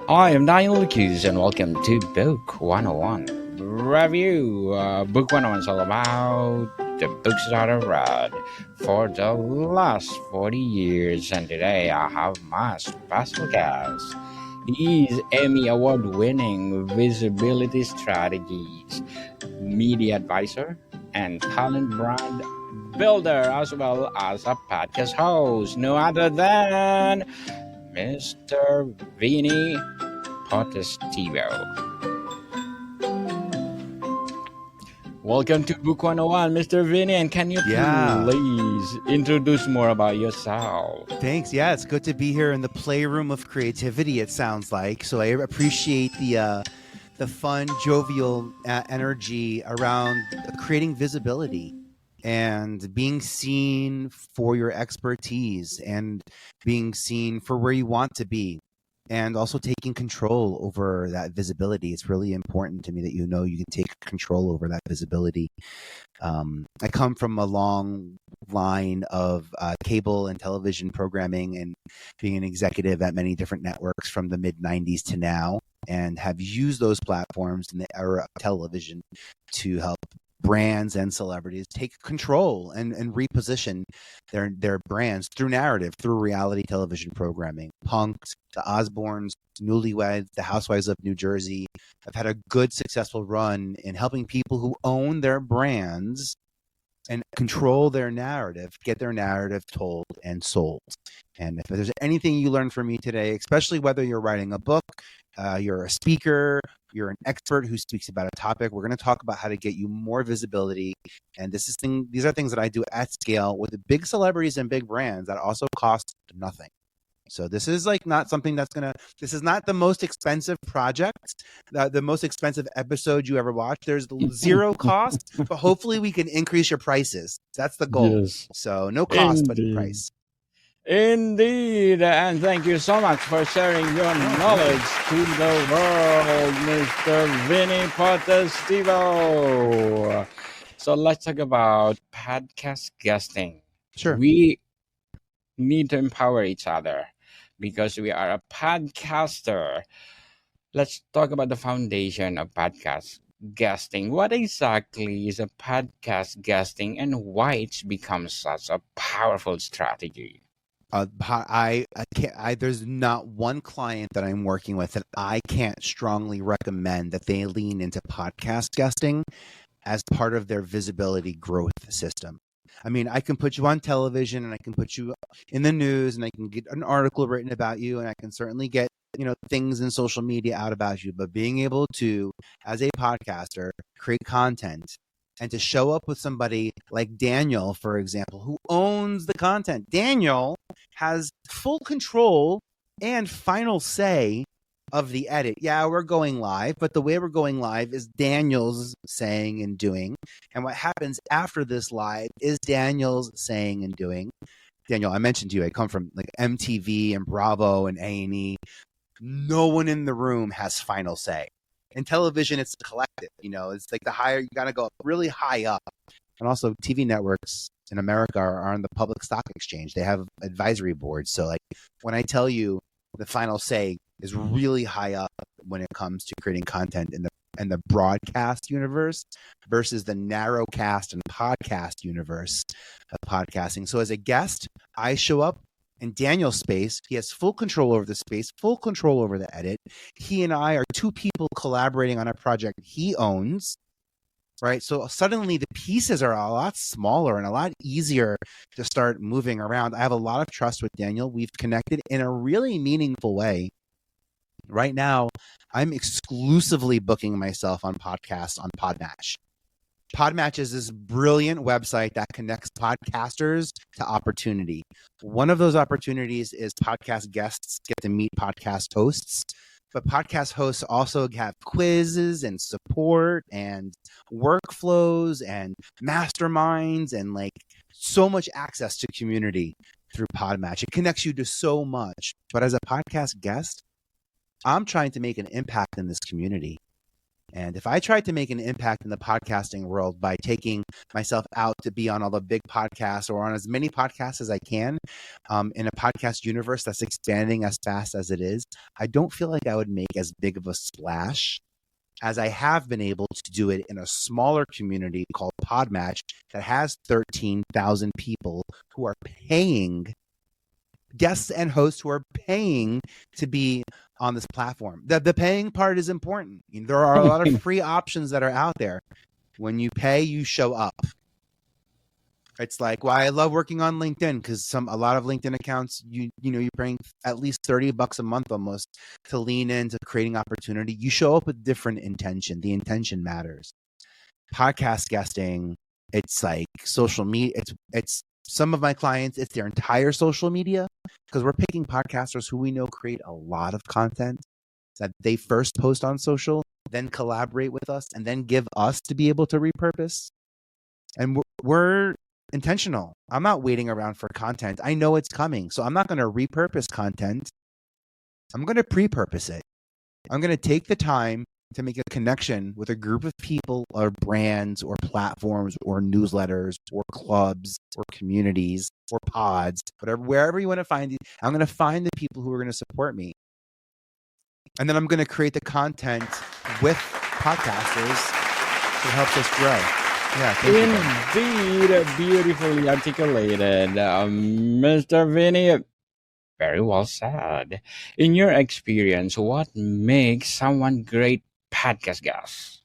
I am Daniel Lucas and welcome to Book 101 Review. Book 101 is all about the books that I read for the last 40 years, and today I have my special guest. He is Emmy Award-winning visibility strategist, media advisor, and talent brand builder, as well as a podcast host, no other than Mr. Vinnie Potestivo. Welcome to Book 101, Mr. Vinny, and can you please introduce more about yourself? Thanks. Yeah, it's good to be here in the playroom of creativity, it sounds like. So I appreciate the fun, jovial energy around creating visibility and being seen for your expertise and being seen for where you want to be. And also taking control over that visibility. It's really important to me that you know you can take control over that visibility. I come from a long line of cable and television programming and being an executive at many different networks from the mid-90s to now, and have used those platforms in the era of television to help brands and celebrities take control and reposition their brands through narrative, through reality television programming. Punk'd, the Osbournes, Newlyweds, the Housewives of New Jersey. I've had a good, successful run in helping people who own their brands and control their narrative, get their narrative told and sold. And if there's anything you learn from me today, especially whether you're writing a book, you're a speaker, you're an expert who speaks about a topic, we're going to talk about how to get you more visibility. And these are things that I do at scale with the big celebrities and big brands that also cost nothing. So this is not something this is not the most expensive project, the most expensive episode you ever watched. There's zero cost, but hopefully we can increase your prices. That's the goal. Yes. So no cost, Indeed. but price. Indeed, and thank you so much for sharing your knowledge to the world, Mr. Vinnie Potestivo. So let's talk about podcast guesting. Sure. We need to empower each other because we are a podcaster. Let's talk about the foundation of podcast guesting. What exactly is a podcast guesting and why it's become such a powerful strategy? There's not one client that I'm working with that I can't strongly recommend that they lean into podcast guesting as part of their visibility growth system. I mean, I can put you on television and I can put you in the news and I can get an article written about you and I can certainly get, things in social media out about you, but being able to, as a podcaster, create content and to show up with somebody like Daniel, for example, who owns the content. Daniel has full control and final say of the edit. Yeah, we're going live, but the way we're going live is Daniel's saying and doing. And what happens after this live is Daniel's saying and doing. Daniel, I mentioned to you, I come from MTV and Bravo and A&E. No one in the room has final say. In television, it's collective. It's like the higher, you got to go really high up. And also TV networks in America are on the public stock exchange. They have advisory boards. So when I tell you the final say is really high up when it comes to creating content in the broadcast universe versus the narrowcast and podcast universe of podcasting. So as a guest, I show up in Daniel's space. He has full control over the space, full control over the edit. He and I are two people collaborating on a project he owns, right? So suddenly the pieces are a lot smaller and a lot easier to start moving around. I have a lot of trust with Daniel. We've connected in a really meaningful way. Right now, I'm exclusively booking myself on podcasts on Podmatch. Podmatch is this brilliant website that connects podcasters to opportunity. One of those opportunities is podcast guests get to meet podcast hosts, but podcast hosts also have quizzes and support and workflows and masterminds and so much access to community through Podmatch. It connects you to so much. But as a podcast guest, I'm trying to make an impact in this community. And if I tried to make an impact in the podcasting world by taking myself out to be on all the big podcasts or on as many podcasts as I can in a podcast universe that's expanding as fast as it is, I don't feel like I would make as big of a splash as I have been able to do it in a smaller community called Podmatch that has 13,000 people who are paying, guests and hosts who are paying to be on this platform. The paying part is important. There are a lot of free options that are out there. When you pay, you show up. It's like why I love working on LinkedIn, because a lot of LinkedIn accounts, you're paying at least $30 a month almost to lean into creating opportunity. You show up with different intention. The intention matters. Podcast guesting, it's like social media. It's some of my clients, it's their entire social media, because we're picking podcasters who we know create a lot of content that they first post on social, then collaborate with us, and then give us to be able to repurpose. And we're intentional. I'm not waiting around for content. I know it's coming. So I'm not going to repurpose content. I'm going to pre-purpose it. I'm going to take the time to make a connection with a group of people or brands or platforms or newsletters or clubs or communities or pods, wherever you want to find it. I'm going to find the people who are going to support me. And then I'm going to create the content with podcasters that helps us grow. Yeah, indeed, beautifully articulated, Mr. Vinnie. Very well said. In your experience, what makes someone great podcast guest?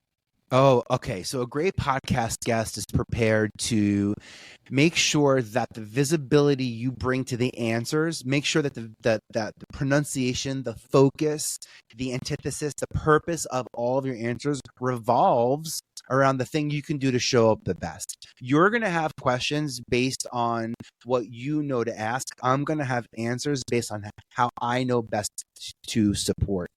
Oh, okay. So a great podcast guest is prepared to make sure that the visibility you bring to the answers, make sure that the pronunciation, the focus, the antithesis, the purpose of all of your answers revolves around the thing you can do to show up the best. You're going to have questions based on what you know to ask. I'm going to have answers based on how I know best to support.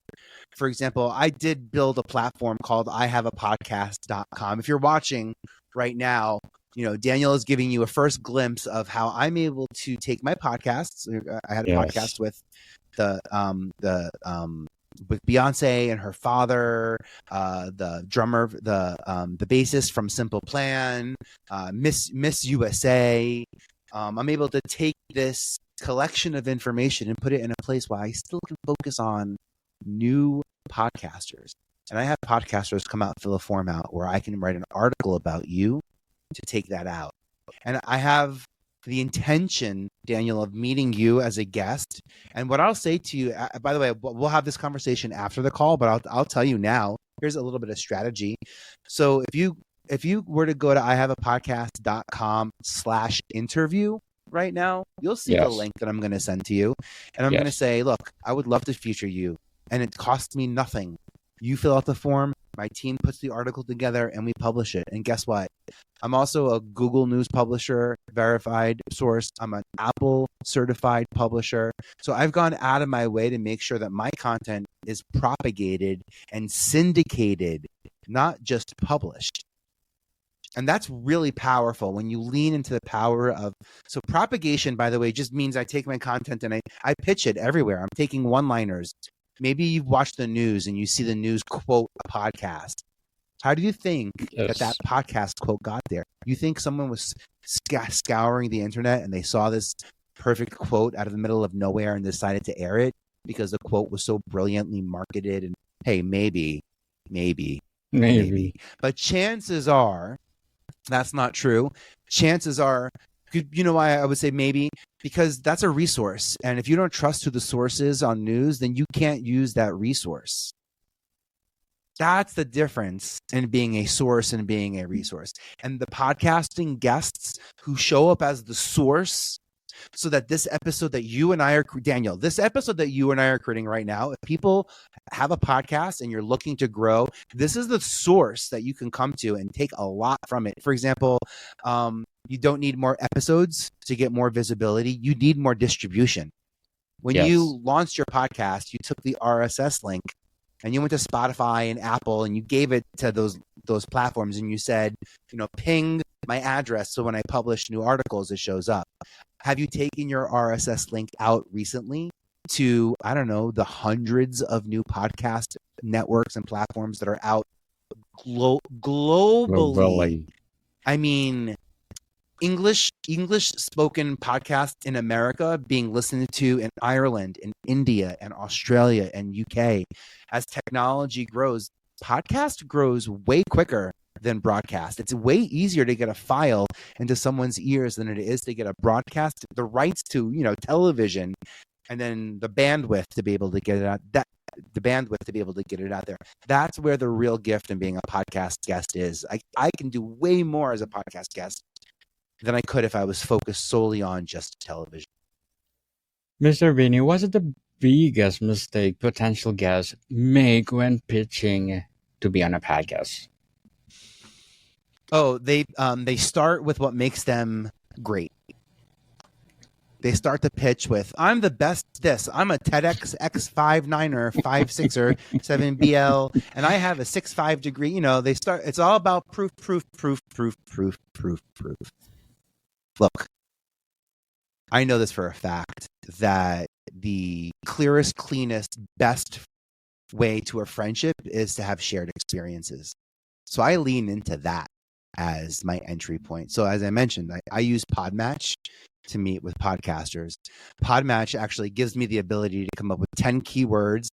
For example, I did build a platform called ihaveapodcast.com. If you're watching right now, Daniel is giving you a first glimpse of how I'm able to take my podcasts. I had a podcast with with Beyonce and her father, the drummer, the bassist from Simple Plan, Miss USA. I'm able to take this collection of information and put it in a place where I still can focus on new podcasters. And I have podcasters come out, fill a form out where I can write an article about you to take that out. And I have the intention, Daniel, of meeting you as a guest. And what I'll say to you, by the way, we'll have this conversation after the call, but I'll tell you now, here's a little bit of strategy. So if you were to go to ihaveapodcast.com/interview right now, you'll see the link that I'm going to send to you. And I'm going to say, look, I would love to feature you. And it costs me nothing. You fill out the form, my team puts the article together, and we publish it. And guess what? I'm also a Google News publisher, verified source. I'm an Apple certified publisher. So I've gone out of my way to make sure that my content is propagated and syndicated, not just published. And that's really powerful when you lean into the power of, so propagation, by the way, just means I take my content and I pitch it everywhere. I'm taking one-liners. Maybe you've watched the news and you see the news quote a podcast. How do you think that podcast quote got there? You think someone was scouring the internet and they saw this perfect quote out of the middle of nowhere and decided to air it because the quote was so brilliantly marketed? And hey, maybe. But chances are that's not true. Chances are, you know why I would say maybe? Because that's a resource. And if you don't trust who the source is on news, then you can't use that resource. That's the difference in being a source and being a resource. And the podcasting guests who show up as the source, so that this episode that you and I are, Daniel, this episode that you and I are creating right now, if people have a podcast and you're looking to grow, this is the source that you can come to and take a lot from it. For example, you don't need more episodes to get more visibility. You need more distribution. When you launched your podcast, you took the RSS link and you went to Spotify and Apple and you gave it to those platforms and you said, ping my address so when I publish new articles, it shows up. Have you taken your RSS link out recently to, I don't know, the hundreds of new podcast networks and platforms that are out globally. Globally. I mean, English spoken podcasts in America being listened to in Ireland, in India, and Australia, and UK. As technology grows, podcast grows way quicker than broadcast. It's way easier to get a file into someone's ears than it is to get a broadcast, the rights to, television, and then the bandwidth to be able to get it out. The bandwidth to be able to get it out there. That's where the real gift in being a podcast guest is. I can do way more as a podcast guest than I could if I was focused solely on just television. Mr. Vinny, what's the biggest mistake potential guests make when pitching to be on a podcast? Oh, they start with what makes them great. They start the pitch with, I'm the best this. I'm a TEDx X59er, 56er, 7BL, and I have a 6.5 degree. They start, it's all about proof. Look, I know this for a fact that the clearest, cleanest, best way to a friendship is to have shared experiences. So I lean into that as my entry point. So as I mentioned, I use Podmatch to meet with podcasters. Podmatch actually gives me the ability to come up with 10 keywords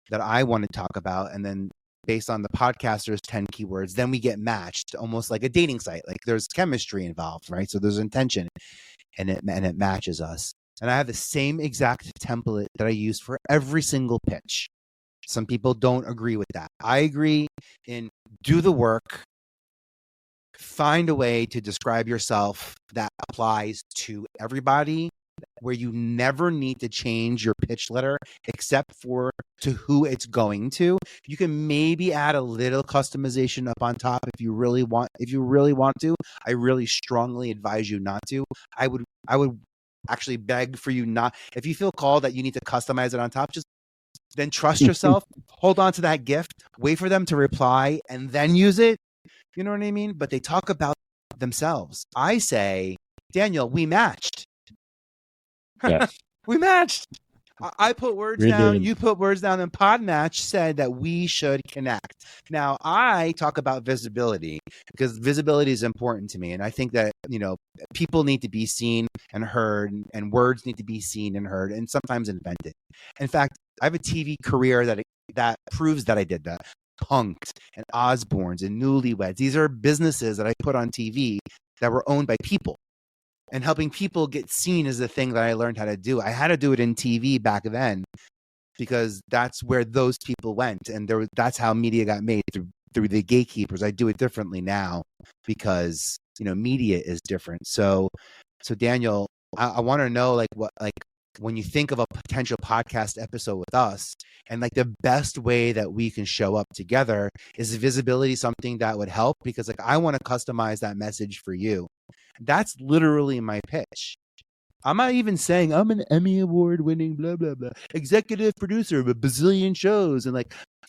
that I want to talk about. And then based on the podcaster's 10 keywords, then we get matched, almost like a dating site. Like there's chemistry involved, right? So there's intention and it matches us. And I have the same exact template that I use for every single pitch. Some people don't agree with that. I agree in do the work, find a way to describe yourself that applies to everybody, where you never need to change your pitch letter except for to who it's going to. You can maybe add a little customization up on top if you really want to. I really strongly advise you not to. I would actually beg for you not. If you feel called that you need to customize it on top, just then trust yourself, hold on to that gift, wait for them to reply, and then use it. You know what I mean? But they talk about themselves. I say, Daniel, we matched. Yes. We matched. I put words We down, did. you put words down, and Podmatch said that we should connect. Now, I talk about visibility because visibility is important to me. And I think that, people need to be seen and heard, and words need to be seen and heard, and sometimes invented. In fact, I have a TV career that proves that I did that. Punked and Osbournes and Newlyweds. These are businesses that I put on TV that were owned by people. And helping people get seen is the thing that I learned how to do. I had to do it in TV back then because that's where those people went. And that's how media got made, through the gatekeepers. I do it differently now because, media is different. So Daniel, I want to know when you think of a potential podcast episode with us, and the best way that we can show up together, is visibility something that would help? Because I want to customize that message for you. That's literally my pitch. I'm not even saying I'm an Emmy Award-winning blah, blah, blah, executive producer of a bazillion shows and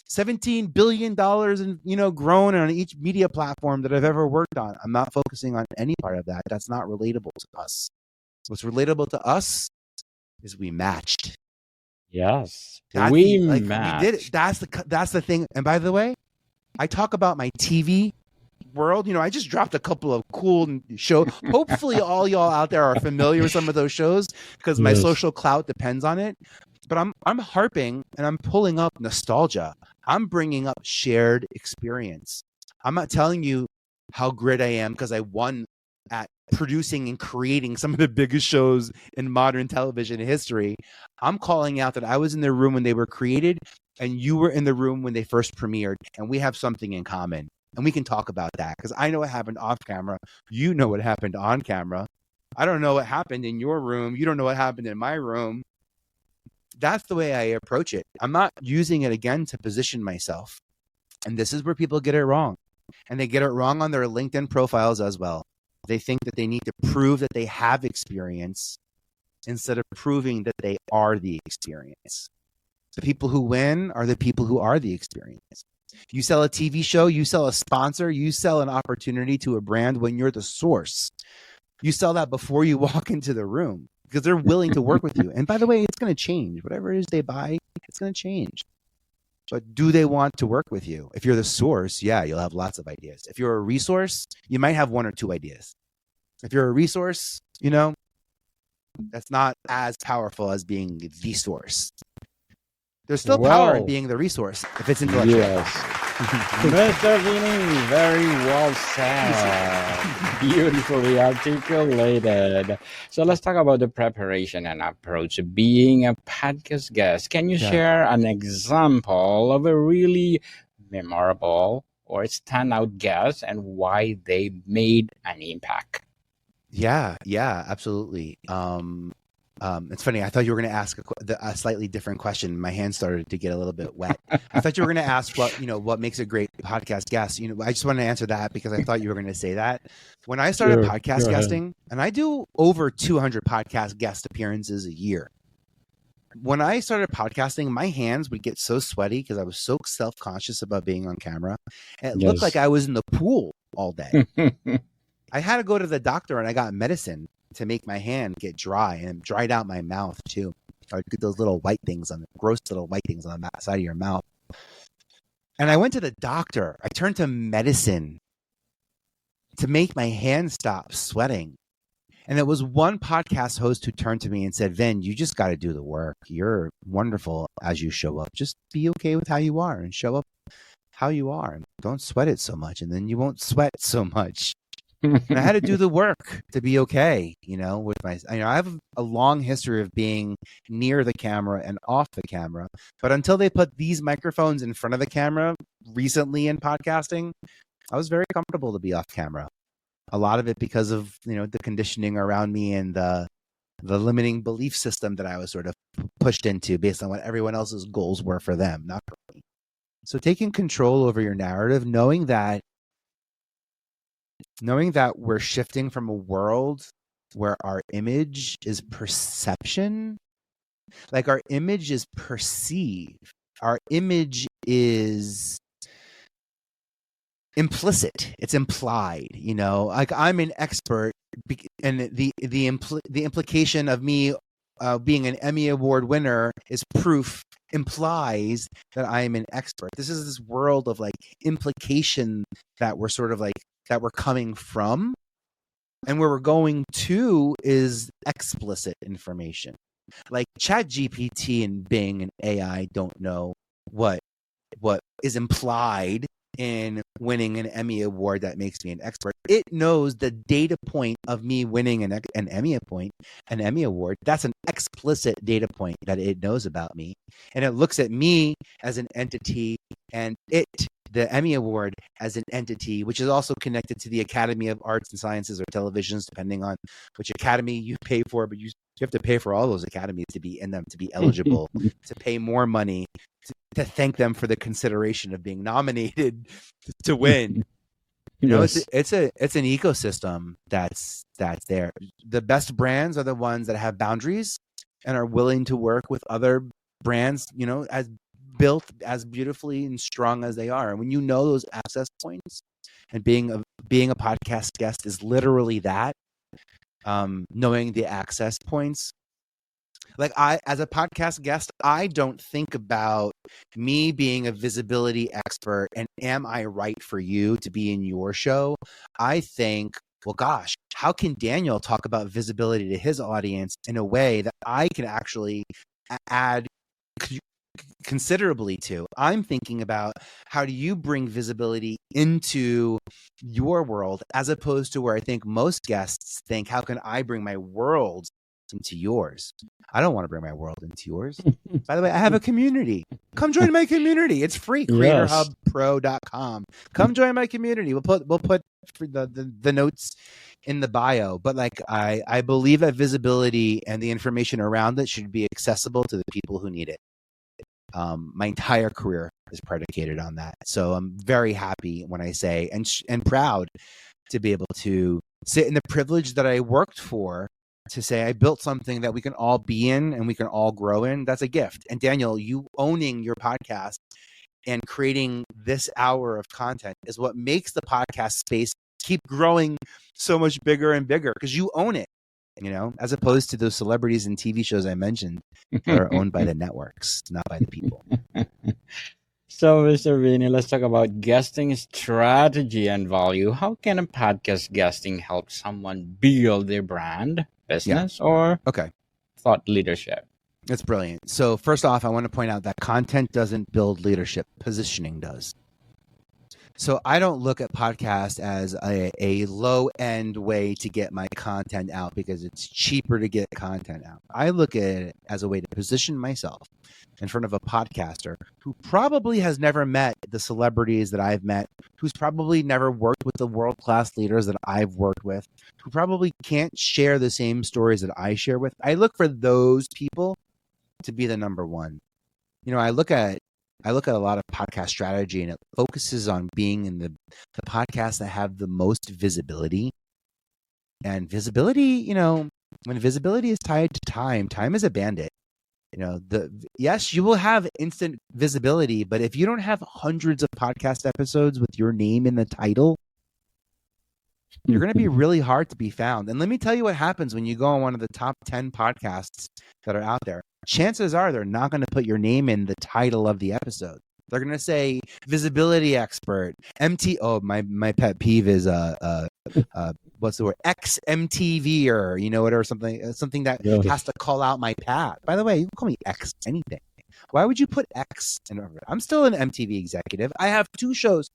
$17 billion and, grown on each media platform that I've ever worked on. I'm not focusing on any part of that. That's not relatable to us. What's relatable to us is we matched. Yes. We matched. did it. That's the thing. And by the way, I talk about my TV world. I just dropped a couple of cool shows. Hopefully all y'all out there are familiar with some of those shows because my social clout depends on it. But I'm harping and I'm pulling up nostalgia. I'm bringing up shared experience. I'm not telling you how great I am because I won at producing and creating some of the biggest shows in modern television history. I'm calling out that I was in the room when they were created and you were in the room when they first premiered, and we have something in common. And we can talk about that because I know what happened off camera. You know what happened on camera. I don't know what happened in your room. You don't know what happened in my room. That's the way I approach it. I'm not using it again to position myself. And this is where people get it wrong. And they get it wrong on their LinkedIn profiles as well. They think that they need to prove that they have experience instead of proving that they are the experience. The people who win are the people who are the experience. You sell a TV show, you sell a sponsor, you sell an opportunity to a brand when you're the source. You sell that before you walk into the room because they're willing to work with you. And by the way, it's going to change. Whatever it is they buy, it's going to change. but do they want to work with you? If you're the source, yeah, you'll have lots of ideas. If you're a resource, you might have 1 or 2 ideas. If you're a resource, that's not as powerful as being the source. There's still power in being the resource if it's intellectual. Yes. Mr. Vinnie, very well said. Beautifully articulated. So let's talk about the preparation and approach of being a podcast guest. Can you share an example of a really memorable or standout guest and why they made an impact? Yeah, absolutely. It's funny. I thought you were going to ask a slightly different question. My hand started to get a little bit wet. I thought you were going to ask what makes a great podcast guest. I just want to answer that because I thought you were going to say that. When I started podcast guesting, and I do over 200 podcast guest appearances a year. When I started podcasting, my hands would get so sweaty because I was so self-conscious about being on camera. And it looked like I was in the pool all day. I had to go to the doctor and I got medicine to make my hand get dry and dried out my mouth too. I would get those little white things gross little white things on the side of your mouth. And I went to the doctor. I turned to medicine to make my hand stop sweating. And there was one podcast host who turned to me and said, Vin, you just got to do the work. You're wonderful as you show up. Just be okay with how you are and show up how you are. And don't sweat it so much. And then you won't sweat so much. And I had to do the work to be okay, with I have a long history of being near the camera and off the camera. But until they put these microphones in front of the camera recently in podcasting, I was very comfortable to be off camera. A lot of it because of, the conditioning around me and the limiting belief system that I was sort of pushed into based on what everyone else's goals were for them, not for me. So taking control over your narrative, knowing that we're shifting from a world where our image is perception, like our image is perceived, our image is implicit, it's implied, like I'm an expert, and the implication of me being an Emmy Award winner is proof, implies that I am an expert. This is this world of like implication that we're sort of like that we're coming from, and where we're going to is explicit information. Like ChatGPT and Bing and AI don't know what is implied in winning an Emmy Award that makes me an expert. It knows the data point of me winning an Emmy Award. That's an explicit data point that it knows about me, and it looks at me as an entity, and the Emmy Award as an entity, which is also connected to the Academy of Arts and Sciences or Televisions, depending on which academy you pay for. But you have to pay for all those academies to be in them, to be eligible, to pay more money, to thank them for the consideration of being nominated to win. It's an ecosystem that's there. The best brands are the ones that have boundaries and are willing to work with other brands, as built as beautifully and strong as they are. And when you know those access points, and being a podcast guest is literally that, knowing the access points. Like as a podcast guest, I don't think about me being a visibility expert and am I right for you to be in your show? I think, well, gosh, how can Daniel talk about visibility to his audience in a way that I can actually add considerably to? I'm thinking about how do you bring visibility into your world, as opposed to where I think most guests think, how can I bring my world into yours? I don't want to bring my world into yours. By the way, I have a community. Come join my community. It's free. CreatorHubPro.com. Come join my community. We'll put the notes in the bio. But like I believe that visibility and the information around it should be accessible to the people who need it. My entire career is predicated on that. So I'm very happy when I say and proud to be able to sit in the privilege that I worked for, to say I built something that we can all be in and we can all grow in. That's a gift. And Daniel, you owning your podcast and creating this hour of content is what makes the podcast space keep growing so much bigger and bigger, because you own it, as opposed to those celebrities and TV shows I mentioned that are owned by the networks, not by the people. So, Mr. Vinny, let's talk about guesting strategy and value. How can a podcast guesting help someone build their brand, Yeah. business, or Okay. thought leadership? That's brilliant. So first off, I want to point out that content doesn't build leadership. Positioning does. So I don't look at podcasts as a low end way to get my content out because it's cheaper to get content out. I look at it as a way to position myself in front of a podcaster who probably has never met the celebrities that I've met, who's probably never worked with the world class leaders that I've worked with, who probably can't share the same stories that I share with. I look for those people to be the number one. You know, I look at a lot of podcast strategy and it focuses on being in the podcasts that have the most visibility. And visibility, you know, when visibility is tied to time, time is a bandit. You know, yes, you will have instant visibility, but if you don't have hundreds of podcast episodes with your name in the title, you're going to be really hard to be found. And let me tell you what happens when you go on one of the top 10 podcasts that are out there. Chances are they're not going to put your name in the title of the episode. They're going to say visibility expert, Oh, my pet peeve is what's the word? Ex-MTVer, you know it, or something that has to call out my path. By the way, you can call me X anything. Why would you put X in over it? I'm still an MTV executive. I have 2 shows,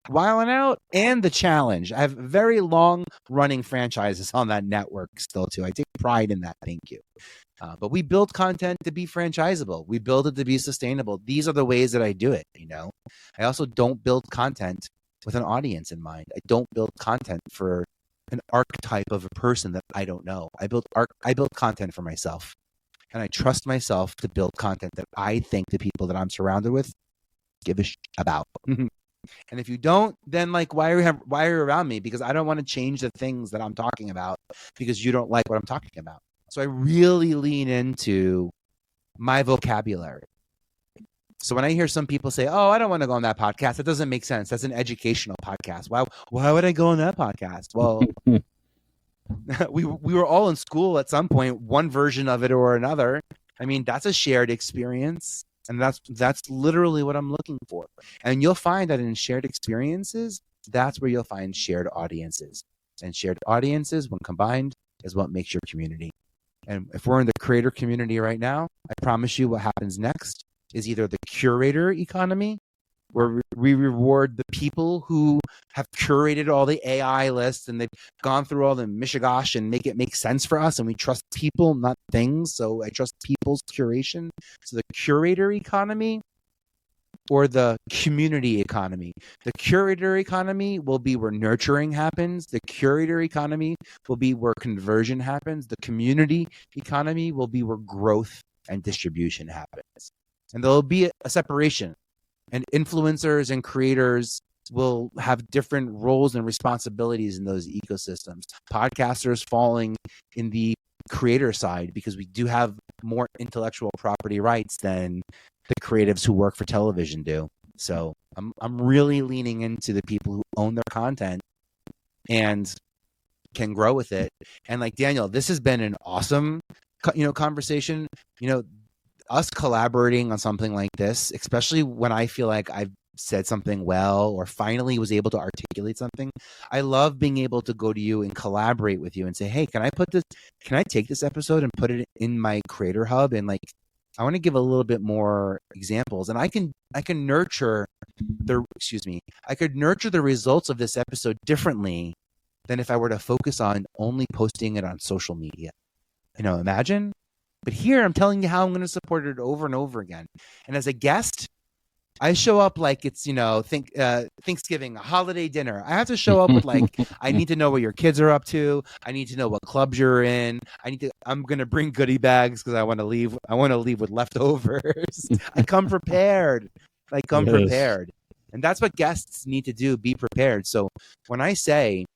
Wildin' Out and The Challenge. I have very long running franchises on that network still too. I take pride in that. Thank you. But we build content to be franchisable. We build it to be sustainable. These are the ways that I do it. You know, I also don't build content with an audience in mind. I don't build content for an archetype of a person that I don't know. I build content for myself, and I trust myself to build content that I think the people that I'm surrounded with give a shit about. And if you don't, then like, why are you around me? Because I don't want to change the things that I'm talking about because you don't like what I'm talking about. So I really lean into my vocabulary. So when I hear some people say, "Oh, I don't want to go on that podcast," that doesn't make sense. That's an educational podcast. Why would I go on that podcast? Well, we were all in school at some point, one version of it or another. I mean, that's a shared experience. And that's literally what I'm looking for. And you'll find that in shared experiences, that's where you'll find shared audiences. And shared audiences, when combined, is what makes your community. And if we're in the creator community right now, I promise you what happens next is either the curator economy, where we reward the people who have curated all the AI lists and they've gone through all the mishigosh and make it make sense for us. And we trust people, not things. So I trust people's curation. So the curator economy or the community economy. The curator economy will be where nurturing happens. The curator economy will be where conversion happens. The community economy will be where growth and distribution happens. And there'll be a separation. And influencers and creators will have different roles and responsibilities in those ecosystems. Podcasters falling in the creator side because we do have more intellectual property rights than the creatives who work for television do. So I'm really leaning into the people who own their content and can grow with it. And like Daniel, this has been an awesome, conversation. Us collaborating on something like this, especially when I feel like I've said something well or finally was able to articulate something. I love being able to go to you and collaborate with you and say, hey, can I take this episode and put it in my creator hub? And like, I want to give a little bit more examples, and I can nurture I could nurture the results of this episode differently than if I were to focus on only posting it on social media. Imagine. But here I'm telling you how I'm going to support it over and over again. And as a guest, I show up like it's, Thanksgiving, a holiday dinner. I have to show up with like, I need to know what your kids are up to. I need to know what clubs you're in. I'm going to bring goodie bags because I want to leave with leftovers. I come prepared. Prepared. And that's what guests need to do. Be prepared. So when I say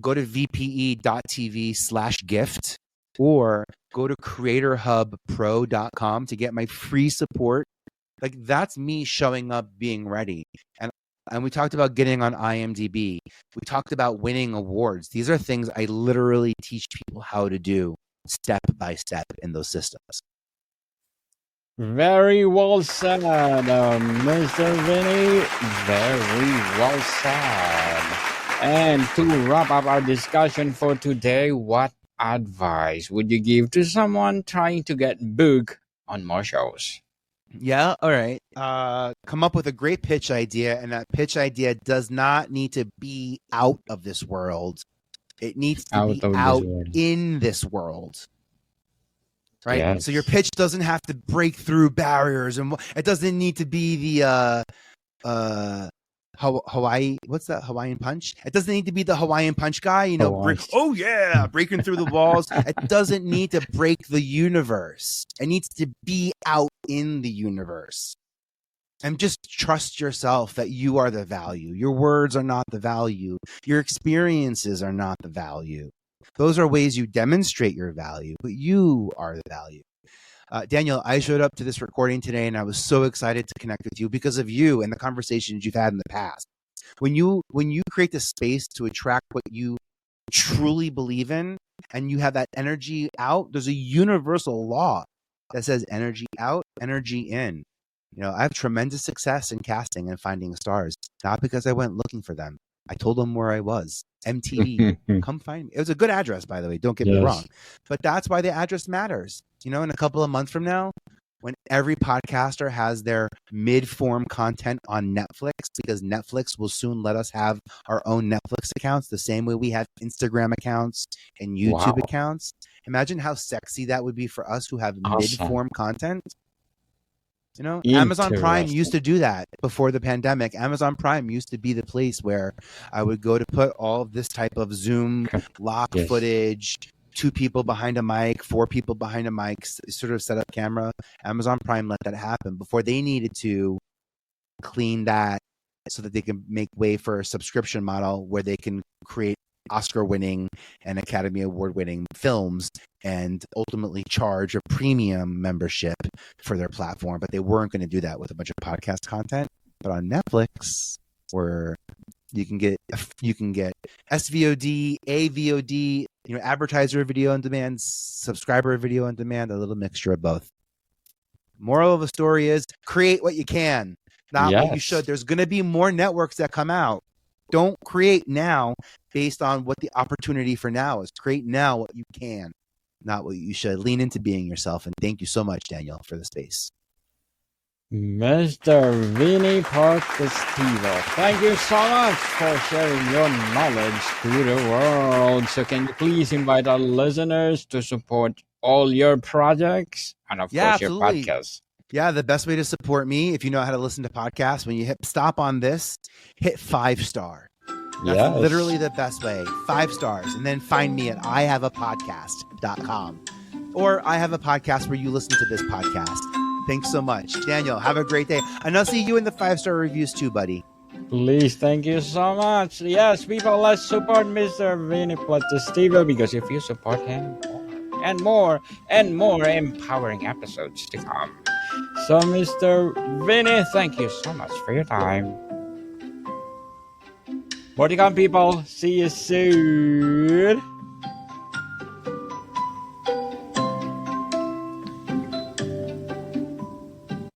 go to vpe.tv/gift, or go to creatorhubpro.com to get my free support. Like, that's me showing up, being ready. And we talked about getting on IMDb. We talked about winning awards. These are things I literally teach people how to do step by step in those systems. Very well said, Mr. Vinny. Very well said. And to wrap up our discussion for today, what advice would you give to someone trying to get booked on more shows? Yeah, all right. Come up with a great pitch idea, and that pitch idea does not need to be out of this world. It needs to Out be of this out world. in this world. Right? So your Yes. pitch doesn't have to break through barriers, and it doesn't need to be the Hawaii. What's that Hawaiian punch? It doesn't need to be the Hawaiian punch guy. Oh, Oh yeah, breaking through the walls. It doesn't need to break the universe. It needs to be out in the universe. And just trust yourself that you are the value. Your words are not the value. Your experiences are not the value. Those are ways you demonstrate your value, but you are the value. Daniel, I showed up to this recording today and I was so excited to connect with you because of you and the conversations you've had in the past. When you create the space to attract what you truly believe in and you have that energy out, there's a universal law that says energy out, energy in. I have tremendous success in casting and finding stars, not because I went looking for them. I told them where I was. MTV, come find me. It was a good address, by the way. Don't get me wrong. yes. But that's why the address matters. In a couple of months from now, when every podcaster has their mid-form content on Netflix, because Netflix will soon let us have our own Netflix accounts, the same way we have Instagram accounts and YouTube Wow. accounts. Imagine how sexy that would be for us who have Awesome. mid-form content. Amazon Prime used to do that before the pandemic. Amazon Prime used to be the place where I would go to put all of this type of Zoom lock Yes. footage, 2 people behind a mic, 4 people behind a mic, sort of set up camera. Amazon Prime let that happen before they needed to clean that so that they can make way for a subscription model where they can create Oscar-winning and Academy Award-winning films and ultimately charge a premium membership for their platform. But they weren't going to do that with a bunch of podcast content. But on Netflix, where you can get SVOD, AVOD, advertiser video on demand, subscriber video on demand, a little mixture of both. Moral of the story is create what you can, not what you should. There's going to be more networks that come out. Don't create now based on what the opportunity for now is. Create now what you can, not what you should. Lean into being yourself. And thank you so much, Daniel, for the space. Mr. Vinnie Potestivo, thank you so much for sharing your knowledge to the world. So can you please invite our listeners to support all your projects and of course absolutely. Your podcast? Yeah, the best way to support me, if you know how to listen to podcasts, when you hit stop on this, hit 5-star. That's literally the best way. 5 stars. And then find me at ihaveapodcast.com. Or I have a podcast where you listen to this podcast. Thanks so much. Daniel, have a great day. And I'll see you in the 5-star reviews too, buddy. Please, thank you so much. Yes, people, let's support Mr. Vinnie Potestivo because if you support him, more and more empowering episodes to come. So, Mr. Vinnie, thank you so much for your time. More to come, people. See you soon.